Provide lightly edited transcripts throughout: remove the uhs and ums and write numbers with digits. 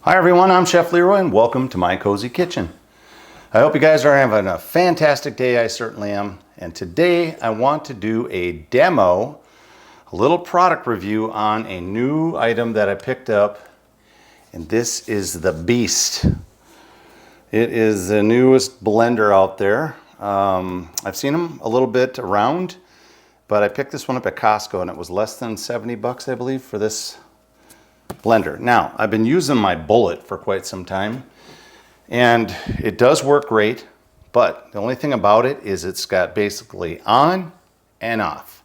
Hi everyone, I'm Chef Leroy and welcome to my cozy kitchen. I hope you guys are having a fantastic day. I certainly am. And today I want to do a demo, a little product review on a new item that I picked up. And this is the Beast. It is the newest blender out there. I've seen them a little bit around, but I picked this one up at Costco and it was less than 70 bucks, I believe, for this blender. Now, I've been using my Bullet for quite some time and it does work great, but the only thing about it is it's got basically on and off.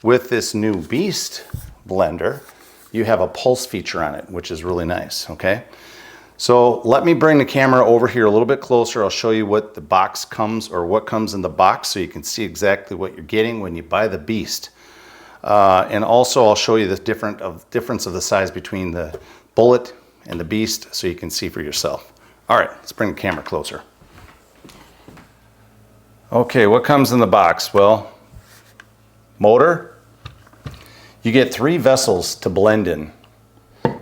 With this new Beast blender, you have a pulse feature on it, which is really nice, okay? So let me bring the camera over here a little bit closer. I'll show you what the box comes, or what comes in the box, so you can see exactly what you're getting when you buy the Beast. And also I'll show you the difference of the size between the Bullet and the Beast so you can see for yourself. All right, let's bring the camera closer. Okay, what comes in the box? Well, motor. You get 3 vessels to blend in.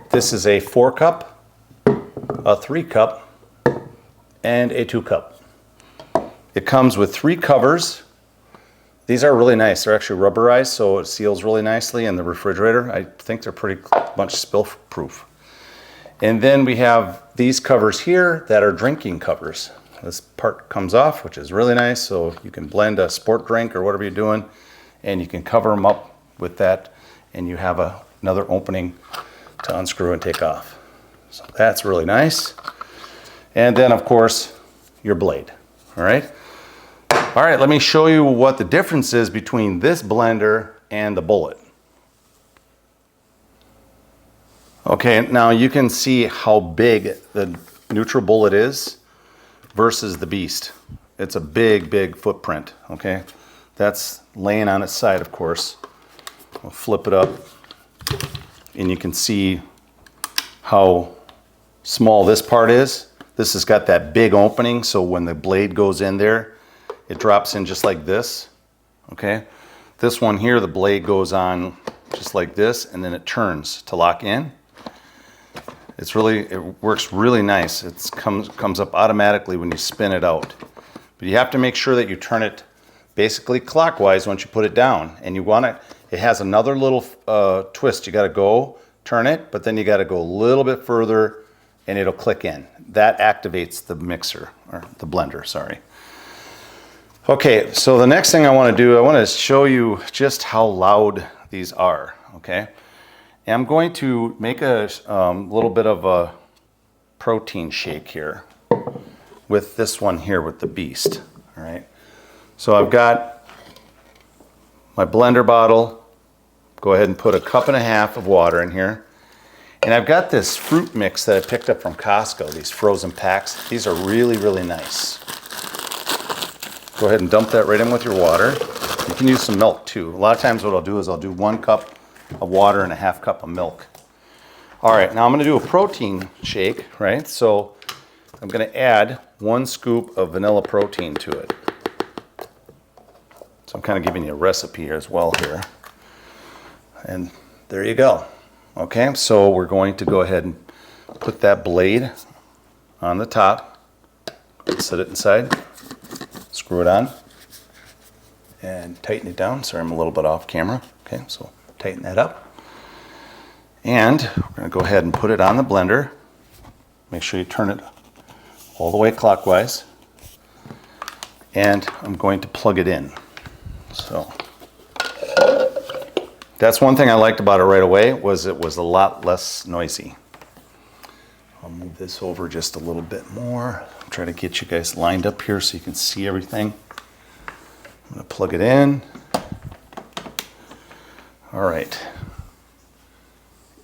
This is a 4-cup, a 3-cup, and a 2-cup. It comes with 3 covers. These are really nice. They're actually rubberized, so it seals really nicely in the refrigerator. I think they're pretty much spill-proof. And then we have these covers here that are drinking covers. This part comes off, which is really nice, so you can blend a sport drink or whatever you're doing, and you can cover them up with that, and you have another opening to unscrew and take off. So that's really nice. And then, of course, your blade, all right? All right, let me show you what the difference is between this blender and the Bullet. Okay, now you can see how big the NUTRABULLET is versus the Beast. It's a big, big footprint, okay? That's laying on its side, of course. I'll flip it up and you can see how small this part is. This has got that big opening, so when the blade goes in there, it drops in just like this, okay? This one here, the blade goes on just like this, and then it turns to lock in. It works really nice. It comes up automatically when you spin it out. But you have to make sure that you turn it basically clockwise once you put it down. And you want it has another little twist. You gotta go, turn it, but then you gotta go a little bit further and it'll click in. That activates the mixer, or the blender, sorry. Okay, so the next thing I want to do, I want to show you just how loud these are, okay? And I'm going to make a little bit of a protein shake here with this one here with the Beast, all right? So I've got my blender bottle. Go ahead and put 1.5 cups of water in here. And I've got this fruit mix that I picked up from Costco, these frozen packs. These are really, really nice. Go ahead and dump that right in with your water. You can use some milk too. A lot of times what I'll do is I'll do 1 cup of water and 1/2 cup of milk. All right, now I'm gonna do a protein shake, right? So I'm gonna add 1 scoop of vanilla protein to it. So I'm kind of giving you a recipe as well here. And there you go. Okay, so we're going to go ahead and put that blade on the top, set it inside. Screw it on and tighten it down. Sorry, I'm a little bit off camera. Okay, so tighten that up. And we're going to go ahead and put it on the blender. Make sure you turn it all the way clockwise. And I'm going to plug it in. So that's one thing I liked about it right away, was it was a lot less noisy. I'll move this over just a little bit more. I'll try to get you guys lined up here so you can see everything. I'm going to plug it in. All right.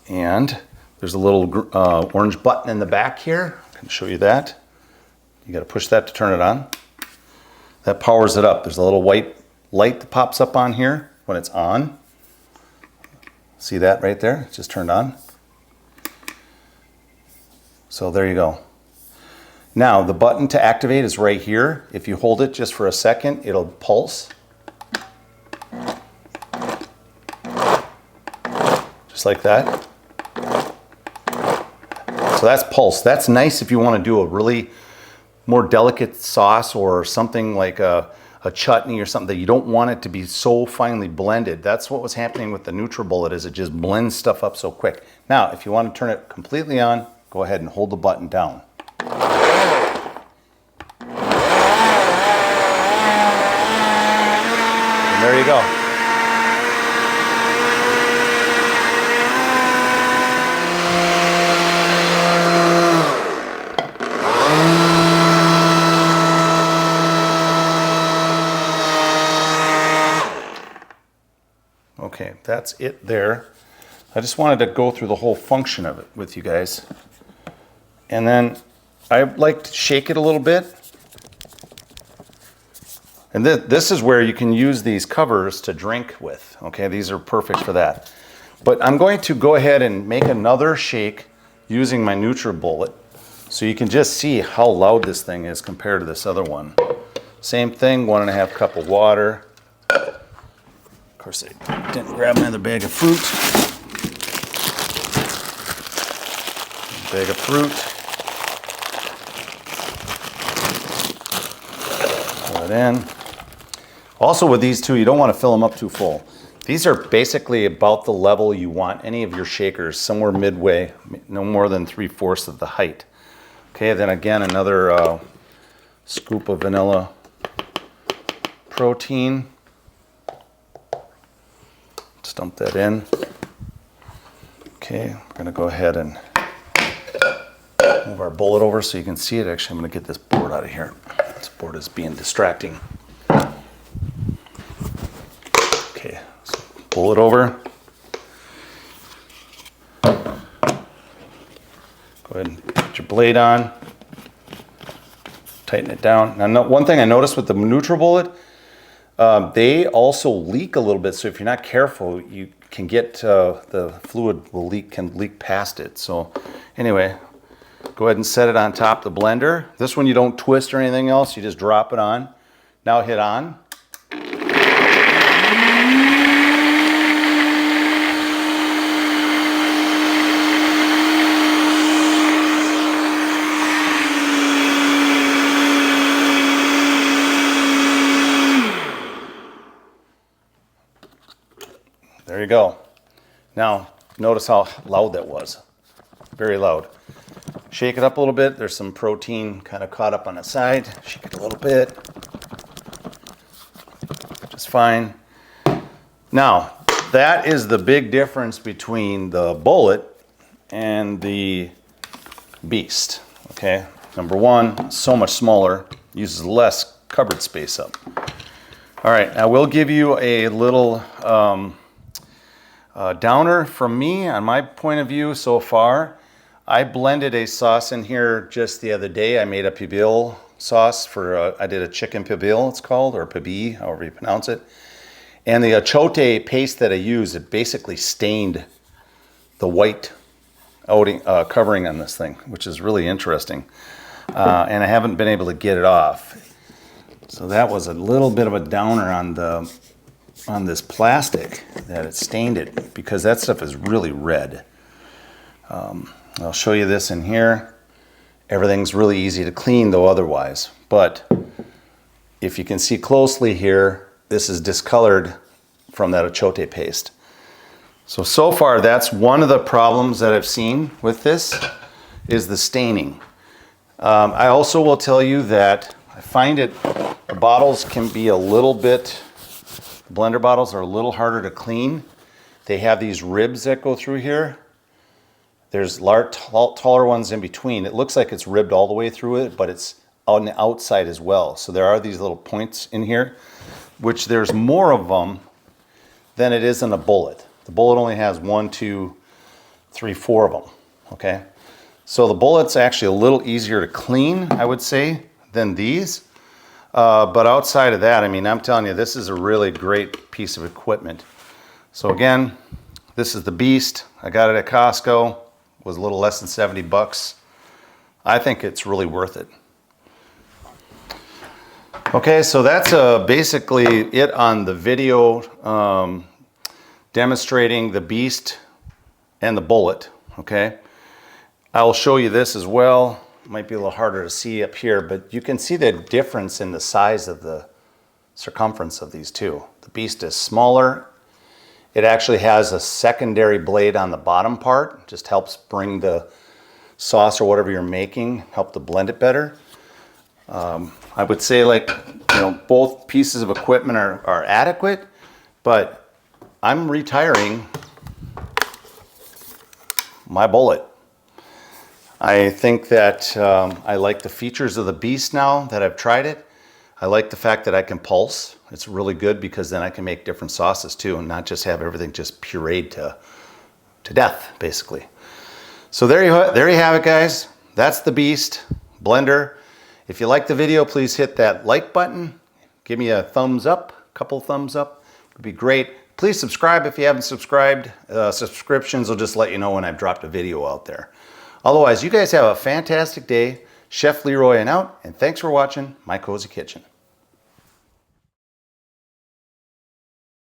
And there's a little orange button in the back here. I can show you that. You got to push that to turn it on. That powers it up. There's a little white light that pops up on here when it's on. See that right there? It's just turned on. So there you go. Now the button to activate is right here. If you hold it just for a second, it'll pulse. Just like that. So that's pulse. That's nice if you want to do a really more delicate sauce or something like a chutney or something that you don't want it to be so finely blended. That's what was happening with the NUTRABULLET, is it just blends stuff up so quick. Now, if you want to turn it completely on, go ahead and hold the button down. And there you go. Okay, that's it there. I just wanted to go through the whole function of it with you guys. And then I like to shake it a little bit. And this is where you can use these covers to drink with. Okay, these are perfect for that. But I'm going to go ahead and make another shake using my NUTRABULLET, so you can just see how loud this thing is compared to this other one. Same thing, 1.5 cup of water. Of course, I didn't grab another bag of fruit. Bag of fruit. Pour it in. Also with these two, you don't want to fill them up too full. These are basically about the level you want any of your shakers, somewhere midway, no more than 3/4 of the height. Okay, then again, another scoop of vanilla protein. Just dump that in. Okay, we're gonna go ahead and move our bullet over so you can see it. Actually, I'm gonna get this board out of here. This board is being distracting. Okay, so bullet over. Go ahead and put your blade on. Tighten it down. Now, one thing I noticed with the NUTRABULLET, they also leak a little bit. So if you're not careful, you can get the fluid can leak past it. So anyway, go ahead and set it on top of the blender. This one you don't twist or anything else. You just drop it on. Now hit on. There you go. Now, notice how loud that was. Very loud. Shake it up a little bit. There's some protein kind of caught up on the side. Shake it a little bit. Just fine. Now, that is the big difference between the Bullet and the Beast. Okay, number one, so much smaller, uses less cupboard space up. All right, I will give you a little downer from me on my point of view so far. I blended a sauce in here just the other day. I made a pibil sauce for, I did a chicken pibil, it's called, or pibi, however you pronounce it. And the achote paste that I used, it basically stained the white outing, covering on this thing, which is really interesting. And I haven't been able to get it off. So that was a little bit of a downer on this plastic, that it stained it, because that stuff is really red. I'll show you this in here. Everything's really easy to clean though otherwise, but if you can see closely here, this is discolored from that achote paste. So far that's one of the problems that I've seen with this, is the staining. I also will tell you that I find the bottles can be a little bit, blender bottles are a little harder to clean. They have these ribs that go through here. There's taller ones in between. It looks like it's ribbed all the way through it, but it's on the outside as well. So there are these little points in here, which there's more of them than it is in a Bullet. The Bullet only has 1, 2, 3, 4 of them, okay? So the Bullet's actually a little easier to clean, I would say, than these. But outside of that, I mean, I'm telling you, this is a really great piece of equipment. So again, this is the Beast. I got it at Costco. It was a little less than 70 bucks. I think it's really worth it. Okay, so that's basically it on the video demonstrating the Beast and the Bullet, okay? I'll show you this as well. Might be a little harder to see up here, but you can see the difference in the size of the circumference of these two. The Beast is smaller. It actually has a secondary blade on the bottom part. Just helps bring the sauce or whatever you're making, help to blend it better. I would say, like, you know, both pieces of equipment are adequate, but I'm retiring my bullet. I think that I like the features of the Beast now that I've tried it. I like the fact that I can pulse. It's really good because then I can make different sauces too and not just have everything just pureed to death, basically. So there you have it, guys. That's the Beast blender. If you like the video, please hit that like button. Give me a thumbs up, a couple thumbs up. It would be great. Please subscribe if you haven't subscribed. Subscriptions will just let you know when I've dropped a video out there. Otherwise, you guys have a fantastic day. Chef Leroy and out, and thanks for watching My Cozy Kitchen.